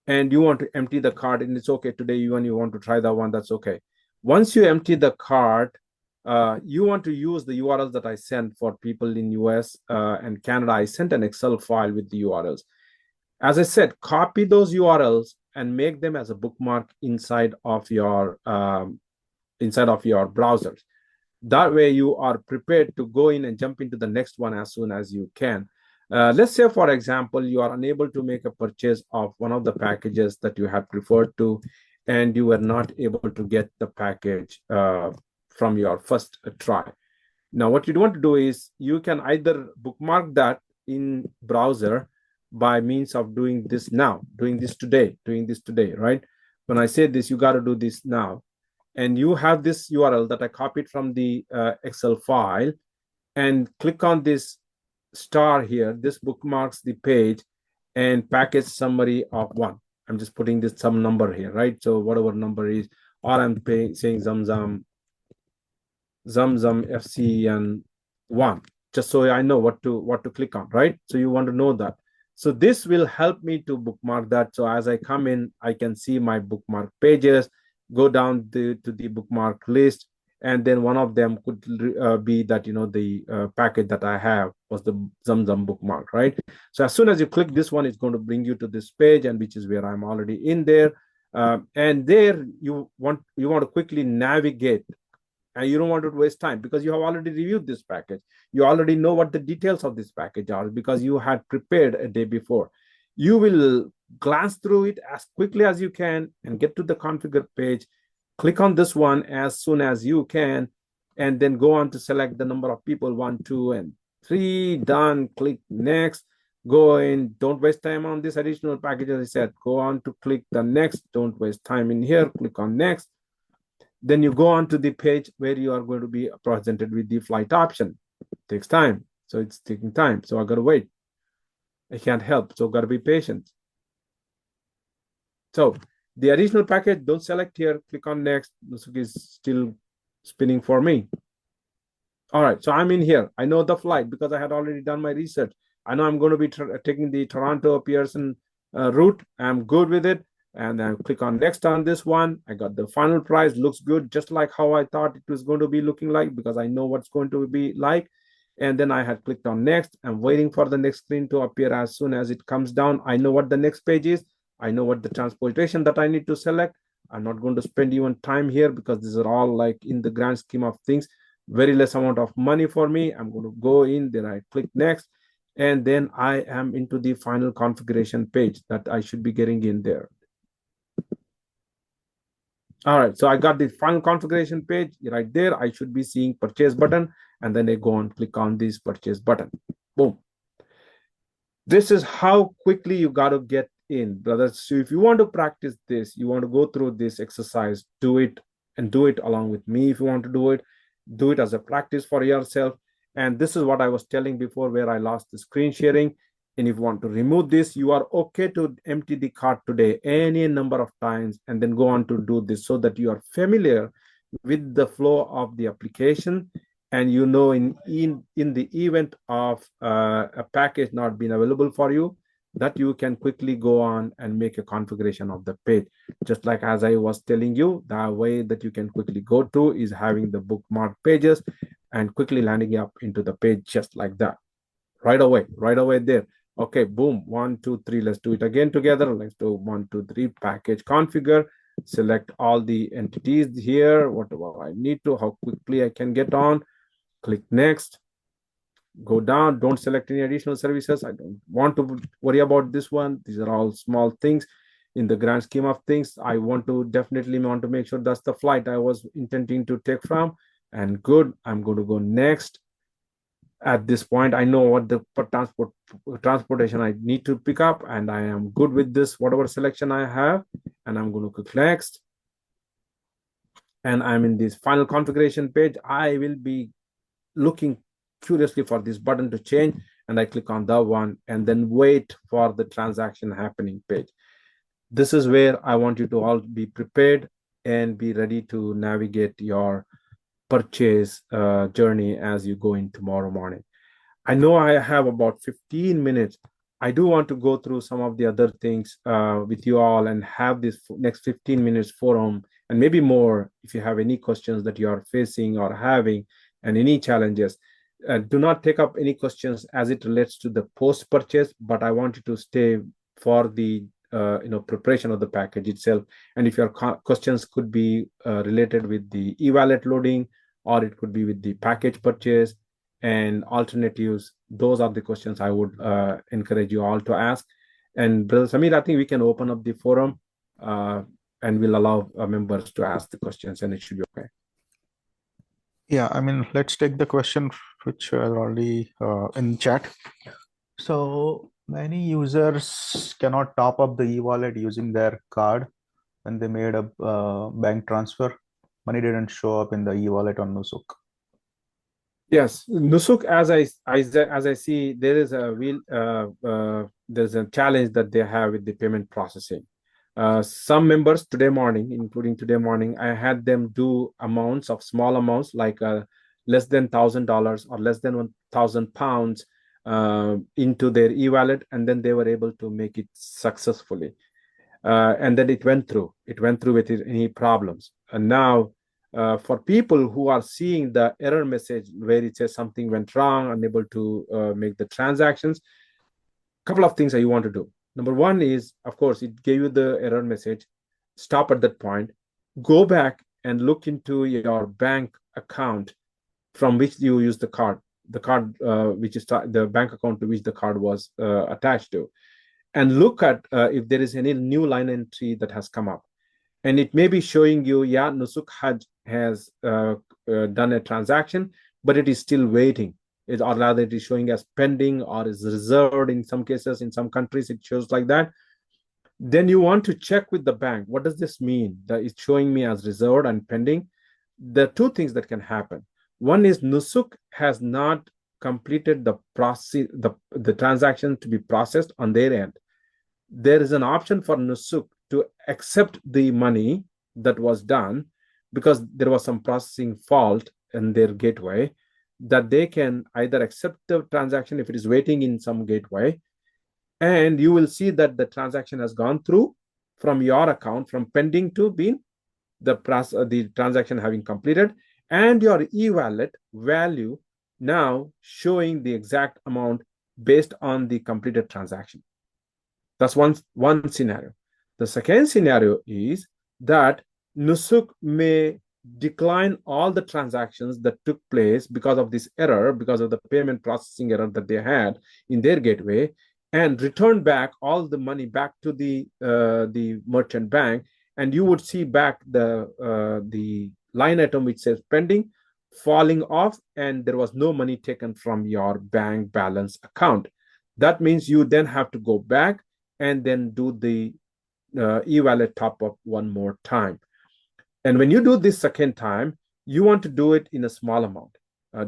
and you want to empty the cart, and it's okay today. You want to try that one, that's okay. Once you empty the cart, you want to use the URLs that I sent for people in US and Canada. I sent an Excel file with the URLs. As I said, copy those URLs and make them as a bookmark inside of your browsers. That way you are prepared to go in and jump into the next one as soon as you can. Let's say, for example, you are unable to make a purchase of one of the packages that you had preferred to, and you were not able to get the package from your first try. Now, what you want to do is you can either bookmark that in browser by means of doing this now, doing this today, right? When I say this, you got to do this now. And you have this URL that I copied from the Excel file, and click on this star here. This bookmarks the page and package summary of 1. I'm just putting this some number here, right? So whatever number is, or I'm saying Zamzam FC and 1, just so I know what to click on, right? So you want to know that. So this will help me to bookmark that. So as I come in, I can see my bookmark pages, go down to the bookmark list, and then one of them could be that, the package that I have was the Zamzam bookmark, right? So as soon as you click this one, it's going to bring you to this page, and which is where I'm already in there. And there you want to quickly navigate, and you don't want to waste time because you have already reviewed this package. You already know what the details of this package are because you had prepared a day before. You will glance through it as quickly as you can and get to the configure page. Click on this one as soon as you can, and then go on to select the number of people, 1, 2, and 3. Done. Click next. Go in. Don't waste time on this additional package. As I said, go on to click the next. Don't waste time in here. Click on next. Then you go on to the page where you are going to be presented with the flight option. It takes time. So it's taking time. So I got to wait. I can't help. So got to be patient. So the additional package, don't select here. Click on next. Nusuk is still spinning for me. All right. So I'm in here. I know the flight because I had already done my research. I know I'm going to be taking the Toronto Pearson route. I'm good with it. And then click on next on this one. I got the final price. Looks good, just like how I thought it was going to be looking like because I know what's going to be like. And then I had clicked on next. I'm waiting for the next screen to appear. As soon as it comes down, I know what the next page is. I know what the transportation that I need to select. I'm not going to spend even time here because these are all like in the grand scheme of things, very less amount of money for me. I'm going to go in, then I click next, and then I am into the final configuration page that I should be getting in there. All right, so I got the final configuration page right there. I should be seeing purchase button, and then I go and click on this purchase button. Boom. This is how quickly you got to get in, brothers. So if you want to practice this, you want to go through this exercise, do it, and do it along with me. If you want to do it as a practice for yourself. And this is what I was telling before where I lost the screen sharing. And if you want to remove this, you are okay to empty the cart today any number of times and then go on to do this so that you are familiar with the flow of the application. And you know, in the event of a package not being available for you, that you can quickly go on and make a configuration of the page. Just like as I was telling you, the way that you can quickly go to is having the bookmark pages and quickly landing up into the page just like that. Right away there. Okay, boom, 1, 2, 3. Let's do it again together. Let's do 1, 2, 3, package configure. Select all the entities here, whatever I need to, how quickly I can get on. Click next. Go down. Don't select any additional services. I don't want to worry about this one. These are all small things in the grand scheme of things. I definitely want to make sure that's the flight I was intending to take from. And good. I'm going to go next. At this point, I know what the transportation I need to pick up, and I am good with this, whatever selection I have. And I'm going to click next. And I'm in this final configuration page. I will be looking curiously for this button to change, and I click on that one and then wait for the transaction happening page. This is where I want you to all be prepared and be ready to navigate your purchase journey as you go in tomorrow morning. I know I have about 15 minutes. I do want to go through some of the other things with you all and have this next 15 minutes forum and maybe more if you have any questions that you are facing or having and any challenges. Do not take up any questions as it relates to the post-purchase, but I want you to stay for the preparation of the package itself. And if your questions could be related with the e-wallet loading, or it could be with the package purchase and alternatives, those are the questions I would encourage you all to ask. And Brother Samir, I think we can open up the forum and we'll allow members to ask the questions, and it should be okay. Yeah, I mean, let's take the question which are already in chat. So many users cannot top up the e-wallet using their card when they made a bank transfer. Money didn't show up in the e-wallet on Nusuk. Yes, Nusuk, as I see, there is there's a challenge that they have with the payment processing. Some members today morning, including today morning, I had them do amounts of small amounts like less than $1,000 or less than 1,000 pounds into their e-wallet, and then they were able to make it successfully. and then it went through. It went through with any problems. And now, for people who are seeing the error message where it says something went wrong, unable to make the transactions, couple of things that you want to do. Number one is, of course, it gave you the error message. Stop at that point. Go back and look into your bank account from which you use the card which is the bank account to which the card was attached to, and look at if there is any new line entry that has come up. And it may be showing you, yeah, Nusuk Hajj has done a transaction, but it is still waiting. Or rather, it is showing as pending or is reserved in some cases. In some countries, it shows like that. Then you want to check with the bank. What does this mean? That it's showing me as reserved and pending. There are two things that can happen. One is Nusuk has not completed the process, the transaction to be processed on their end. There is an option for Nusuk to accept the money that was done because there was some processing fault in their gateway, that they can either accept the transaction if it is waiting in some gateway, and you will see that the transaction has gone through from your account from pending to being the transaction having completed, and your e-wallet value now showing the exact amount based on the completed transaction. That's one scenario. The second scenario is that Nusuk may decline all the transactions that took place because of this error, because of the payment processing error that they had in their gateway, and return back all the money back to the merchant bank, and you would see back the line item which says pending falling off, and there was no money taken from your bank balance account. That means you then have to go back and then do the e-wallet top up one more time. And when you do this second time, you want to do it in a small amount.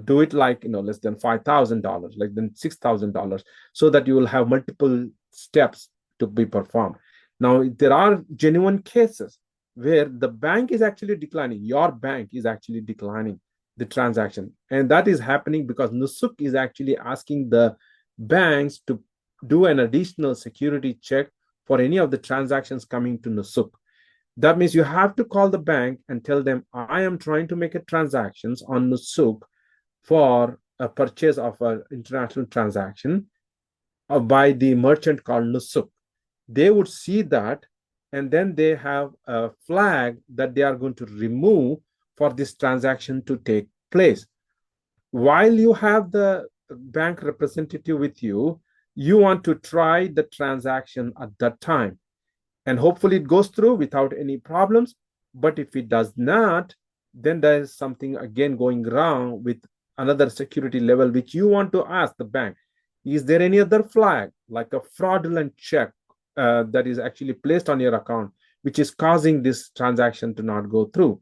Do it like less than $5,000, like than $6,000, so that you will have multiple steps to be performed. Now, there are genuine cases where the bank is actually declining. Your bank is actually declining the transaction, and that is happening because Nusuk is actually asking the banks to do an additional security check for any of the transactions coming to Nusuk. That means you have to call the bank and tell them, I am trying to make a transactions on Nusuk for a purchase of an international transaction by the merchant called Nusuk. They would see that, and then they have a flag that they are going to remove for this transaction to take place. While you have the bank representative with you, you want to try the transaction at that time. And hopefully it goes through without any problems. But if it does not, then there is something again going wrong with another security level, which you want to ask the bank. Is there any other flag, like a fraudulent check that is actually placed on your account, which is causing this transaction to not go through?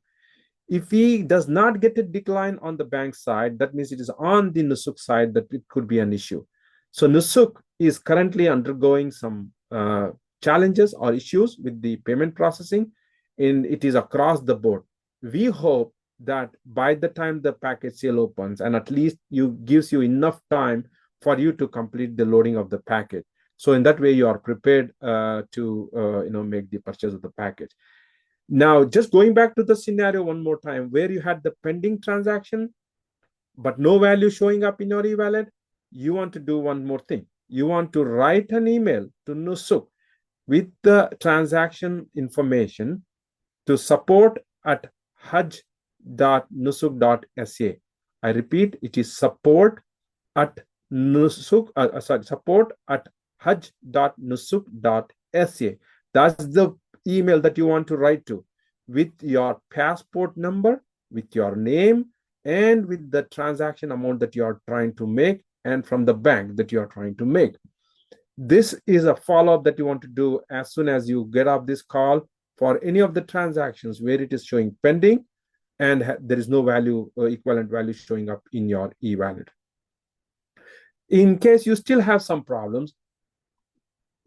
If he does not get a decline on the bank side, that means it is on the Nusuk side that it could be an issue. So Nusuk is currently undergoing some challenges or issues with the payment processing, and it is across the board. We hope that by the time the package sale opens, and at least gives you enough time for you to complete the loading of the package. So in that way, you are prepared to make the purchase of the package. Now, just going back to the scenario one more time, where you had the pending transaction, but no value showing up in your e-wallet, you want to do one more thing. You want to write an email to Nusuk with the transaction information to support@hajj.nusuk.sa. I repeat, it is support@hajj.nusuk.sa. That's the email that you want to write to, with your passport number, with your name, and with the transaction amount that you are trying to make, and from the bank that you are trying to make. This is a follow-up that you want to do as soon as you get off this call for any of the transactions where it is showing pending and there is no value or equivalent value showing up in your e-wallet. In case you still have some problems,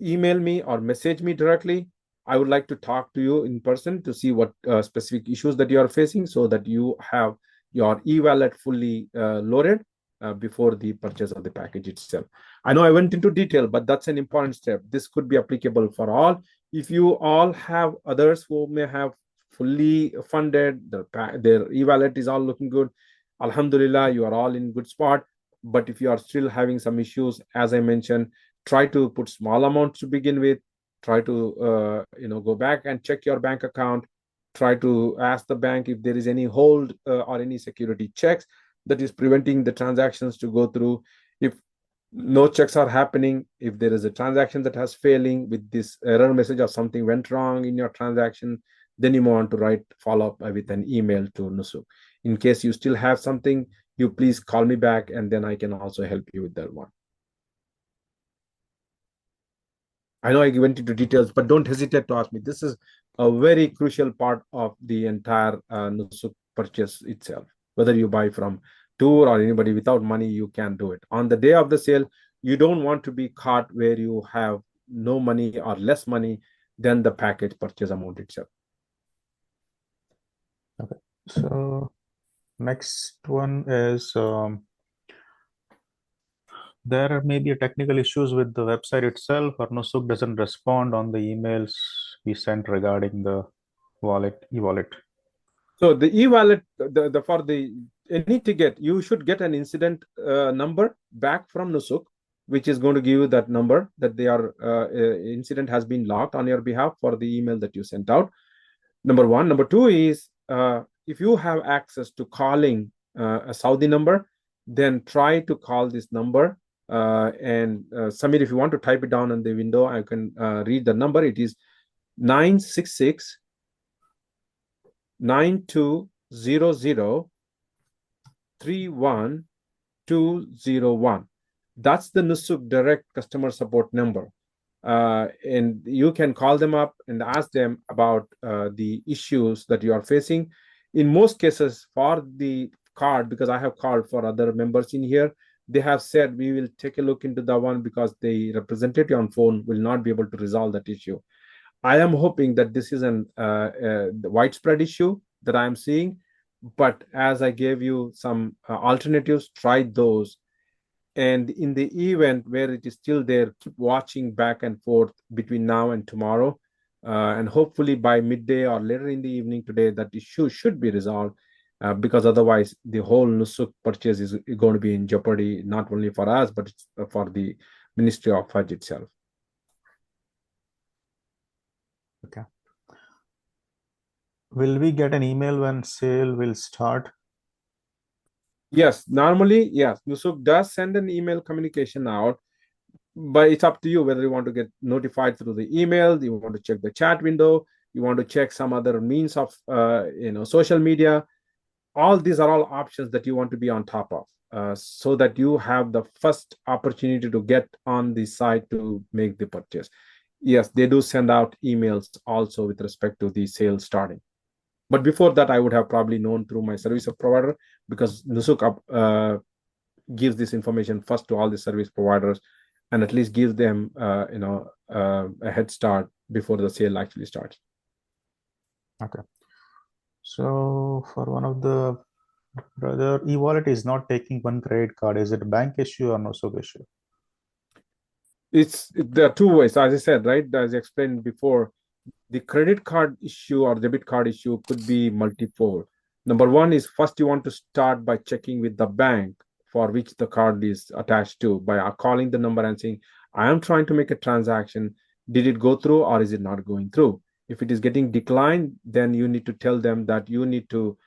email me or message me directly. I would like to talk to you in person to see what specific issues that you are facing, so that you have your e-wallet fully loaded before the purchase of the package itself. I know I went into detail, but that's an important step. This could be applicable for all. If you all have others who may have fully funded, their e-wallet is all looking good, Alhamdulillah, you are all in good spot. But if you are still having some issues, as I mentioned, try to put small amounts to begin with. Try to go back and check your bank account. Try to ask the bank if there is any hold or any security checks that is preventing the transactions to go through. If no checks are happening, if there is a transaction that has failing with this error message or something went wrong in your transaction, then you want to write follow up with an email to Nusuk. In case you still have something, you please call me back, and then I can also help you with that one. I know I went into details, but don't hesitate to ask me. This is a very crucial part of the entire Nusuk purchase itself. Whether you buy from tour or anybody without money, you can do it. On the day of the sale, you don't want to be caught where you have no money or less money than the package purchase amount itself. Okay. So next one is there may be a technical issues with the website itself, or Nusuk doesn't respond on the emails we sent regarding the e-wallet. So the e-wallet, for the any ticket, you should get an incident number back from Nusuk, which is going to give you that number that their incident has been logged on your behalf for the email that you sent out. Number one. Number two is if you have access to calling a Saudi number, then try to call this number. And Samir, if you want to type it down on the window, I can read the number. It is 966 9200 31201. That's the Nusuk direct customer support number. And you can call them up and ask them about the issues that you are facing. In most cases, for the card, because I have called for other members in here, they have said we will take a look into that one because the representative on phone will not be able to resolve that issue. I am hoping that this is an widespread issue that I am seeing, but as I gave you some alternatives, try those. And in the event where it is still there, keep watching back and forth between now and tomorrow. And hopefully by midday or later in the evening today, that issue should be resolved. Because otherwise, the whole Nusuk purchase is going to be in jeopardy, not only for us, but for the Ministry of Hajj itself. Okay. Will we get an email when sale will start? Yes, normally, yes. Nusuk does send an email communication out, but it's up to you whether you want to get notified through the email, you want to check the chat window, you want to check some other means of social media. All these are all options that you want to be on top of, so that you have the first opportunity to get on the site to make the purchase. Yes, they do send out emails also with respect to the sale starting. But before that, I would have probably known through my service provider, because Nusuk gives this information first to all the service providers, and at least gives them a head start before the sale actually starts. Okay. So for one of the brother, e-wallet is not taking one credit card. Is it a bank issue or Nusuk issue? There are two ways, as I said, right? As I explained before, the credit card issue or debit card issue could be multifold. Number one is, first you want to start by checking with the bank for which the card is attached to, by calling the number and saying, I am trying to make a transaction. Did it go through or is it not going through? If it is getting declined, then you need to tell them that you need to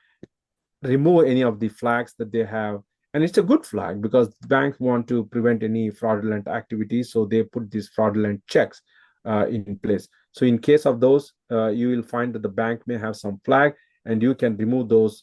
remove any of the flags that they have. And it's a good flag because banks want to prevent any fraudulent activity, so they put these fraudulent checks in place. So in case of those, you will find that the bank may have some flag, and you can remove those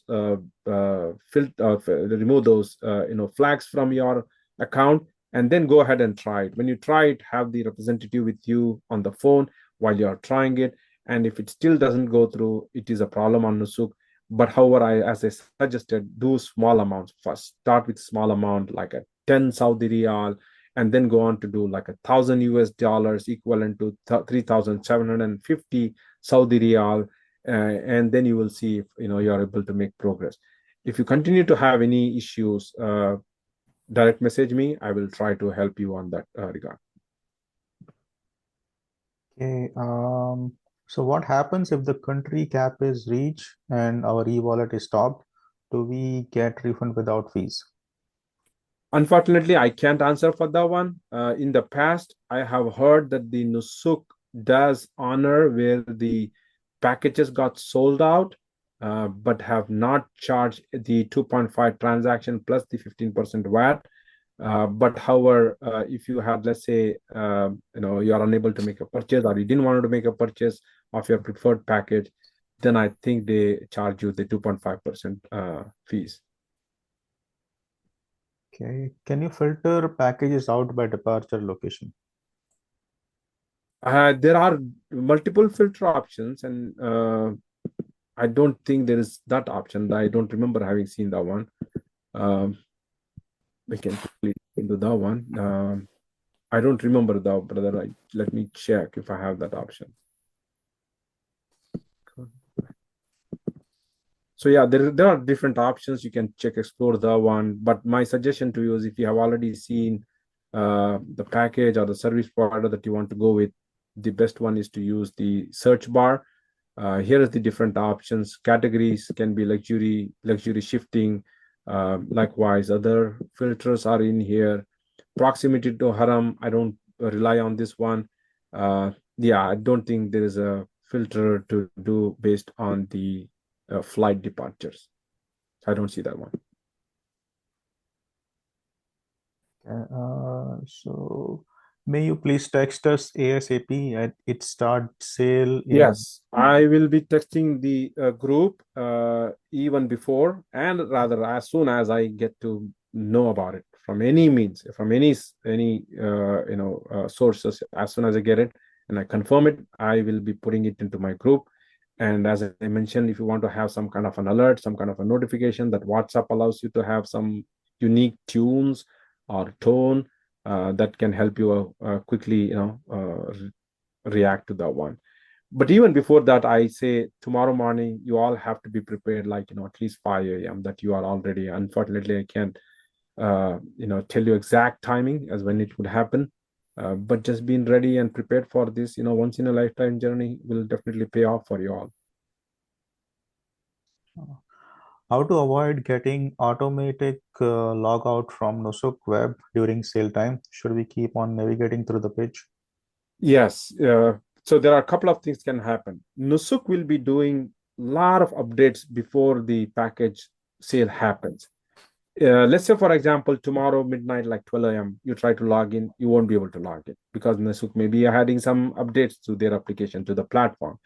flags from your account, and then go ahead and try it. When you try it, have the representative with you on the phone while you are trying it. And if it still doesn't go through, it is a problem on Nusuk. But however, as I suggested, do small amounts first. Start with small amount like a 10 Saudi Riyal, and then go on to do like $1,000 equivalent to 3,750 Saudi Riyal. And then you will see if you are able to make progress. If you continue to have any issues, direct message me. I will try to help you on that regard. Okay. So what happens if the country cap is reached and our e-wallet is stopped? Do we get refund without fees? Unfortunately, I can't answer for that one. In the past, I have heard that the Nusuk does honor where the packages got sold out, but have not charged the 2.5 transaction plus the 15% VAT. But however, if you had, let's say, you are unable to make a purchase or you didn't want to make a purchase of your preferred package, then I think they charge you the 2.5% fees. Okay. Can you filter packages out by departure location? There are multiple filter options, and I don't think there is that option. I don't remember having seen that one. Um, we can quickly do that one. I don't remember that, brother. Let me check if I have that option. So yeah, there are different options. You can check, explore the one. But my suggestion to you is if you have already seen the package or the service provider that you want to go with, the best one is to use the search bar. Here is the different options. Categories can be luxury shifting. Likewise, other filters are in here. Proximity to haram, I don't rely on this one. Yeah, I don't think there is a filter to do based on the flight departures. I don't see that one. So may you please text us ASAP at it start sale in. Yes, I will be texting the group even before, and rather as soon as I get to know about it from any means, from any sources. As soon as I get it and I confirm it, I will be putting it into my group. And as I mentioned, if you want to have some kind of an alert, some kind of a notification that WhatsApp allows you to have some unique tunes or tone that can help you quickly, react to that one. But even before that, I say tomorrow morning you all have to be prepared, like at least 5 a.m. that you are already. Unfortunately, I can't tell you exact timing as when it would happen. But just being ready and prepared for this, once in a lifetime journey will definitely pay off for you all. How to avoid getting automatic log out from Nusuk web during sale time? Should we keep on navigating through the page? Yes. So there are a couple of things can happen. Nusuk will be doing a lot of updates before the package sale happens. Let's say, for example, tomorrow midnight, like 12 a.m., you try to log in, you won't be able to log in because Nusuk may be adding some updates to their application, to the platform.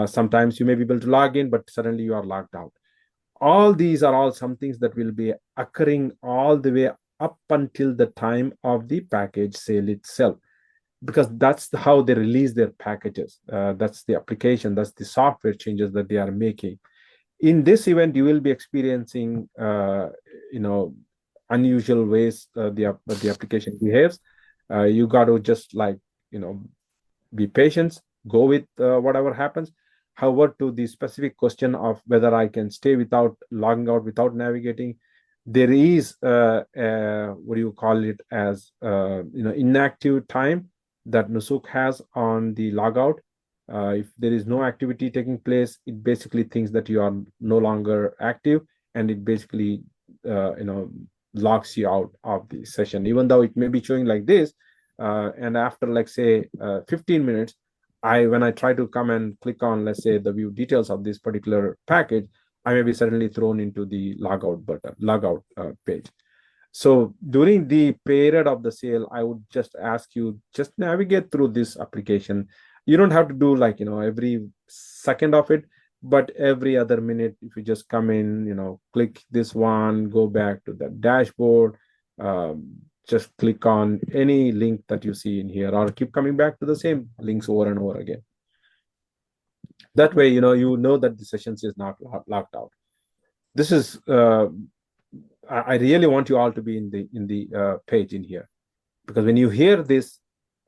Sometimes you may be able to log in, but suddenly you are logged out. All these are all some things that will be occurring all the way up until the time of the package sale itself, because that's how they release their packages. That's the application, that's the software changes that they are making. In this event, you will be experiencing unusual ways the application behaves. You got to just you know be patient, go with whatever happens. However, to the specific question of whether I can stay without logging out, without navigating, there is what do you call it, as inactive time that Nusuk has on the logout. If there is no activity taking place, it basically thinks that you are no longer active, and it basically uh, you know locks you out of the session, even though it may be showing like this. And after, like, say 15 minutes, when I try to come and click on, let's say, the view details of this particular package, I may be suddenly thrown into the logout page. So during the period of the sale, I would just ask you, just navigate through this application. You don't have to do every second of it, but every other minute, if you just come in, click this one, go back to the dashboard, just click on any link that you see in here, or keep coming back to the same links over and over again. That way, you know that the sessions is not locked out. This is I really want you all to be in the page in here, because when you hear this,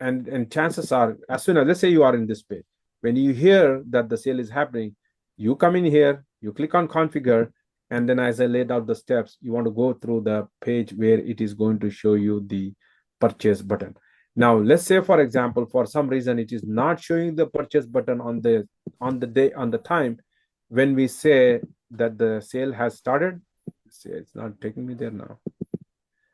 and chances are, as soon as, let's say, you are in this page, when you hear that the sale is happening, you come in here, you click on configure, and then, as I laid out the steps, you want to go through the page where it is going to show you the purchase button. Now, let's say, for example, for some reason it is not showing the purchase button on the day on the time when we say that the sale has started. See, it's not taking me there now.